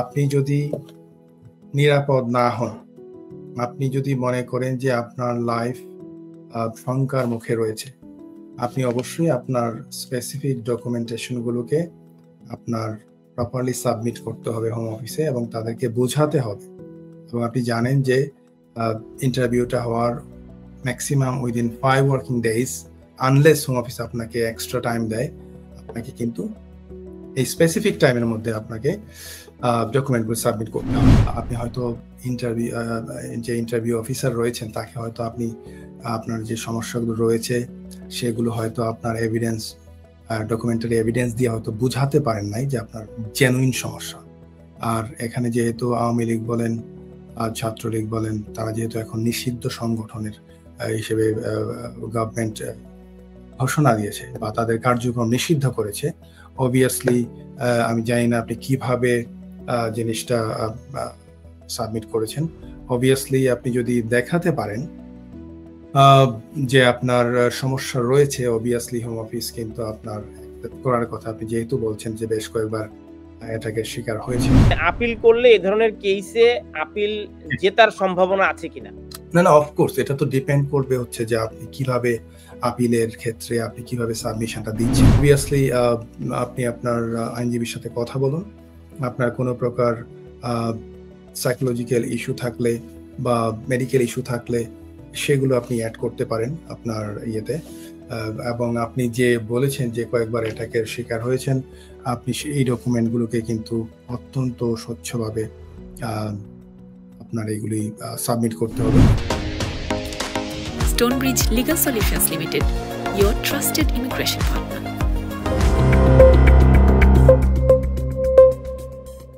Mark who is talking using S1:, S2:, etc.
S1: আপনি যদি নিরাপদ না হন, আপনি যদি মনে করেন যে আপনার লাইফ শঙ্কার মুখে রয়েছে, আপনি অবশ্যই আপনার স্পেসিফিক ডকুমেন্টেশনগুলোকে আপনার প্রপারলি সাবমিট করতে হবে হোম অফিসে এবং তাদেরকে বোঝাতে হবে। এবং আপনি জানেন যে ইন্টারভিউটা হওয়ার maximum within 5 working days, unless home office আপনাকে এক্সট্রা টাইম দেয়, আপনাকে কিন্তু এই স্পেসিফিক টাইমের মধ্যে আপনাকে ডকুমেন্টগুলো সাবমিট করতে হবে। আপনি হয়তো ইন্টারভিউ অফিসার রয়েছেন তাকে হয়তো আপনি আপনার যে সমস্যাগুলো রয়েছে সেগুলো হয়তো আপনার এভিডেন্স, ডকুমেন্টারি এভিডেন্স দিয়ে হয়তো বুঝাতে পারেন নাই যে আপনার জেনুইন সমস্যা। আর এখানে যেহেতু আওয়ামী লীগ বলেন, ছাত্রলীগ বলেন, তারা যেহেতু এখন নিষিদ্ধ সংগঠনের হিসেবে গভর্নমেন্ট ঘোষণা দিয়েছে বা তাদের কার্যক্রম নিষিদ্ধ করেছে, অবভিয়াসলি আমি জানি না আপনি কিভাবে জিনিসটা সাবমিট করেছেন। অবভিয়াসলি আপনি যদি দেখাতে পারেন যে আপনার সমস্যা রয়েছে, অবভিয়াসলি হোম অফিস কিন্তু আপনার করার কথা। আপনি যেহেতু বলছেন যে বেশ কয়েকবার এটাকে শিকার হয়েছে।
S2: আপিল করলে এই ধরনের কেসে আপিল জেতার সম্ভাবনা আছে কিনা?
S1: না, অফকোর্স এটা তো ডিপেন্ড করবে হচ্ছে যে আপনি কিভাবে আপিলের ক্ষেত্রে আপনি কিভাবে সাবমিশনটা দিচ্ছেন। অবভিয়াসলি আপনি আপনার আইনজীবীর সাথে কথা বলুন। আপনার কোনো প্রকার সাইকোলজিক্যাল ইস্যু থাকলে বা মেডিকেল ইস্যু থাকলে সেগুলো আপনি অ্যাড করতে পারেন আপনার ইয়েতে। এবং আপনি যে বলেছেন যে কয়েকবার অ্যাটাকের শিকার হয়েছেন, আপনি এই ডকুমেন্টগুলোকে কিন্তু অত্যন্ত স্বচ্ছভাবে আপনার এগুলি সাবমিট করতে হবে।
S3: Stonebridge Legal Solutions Limited, your trusted immigration partner.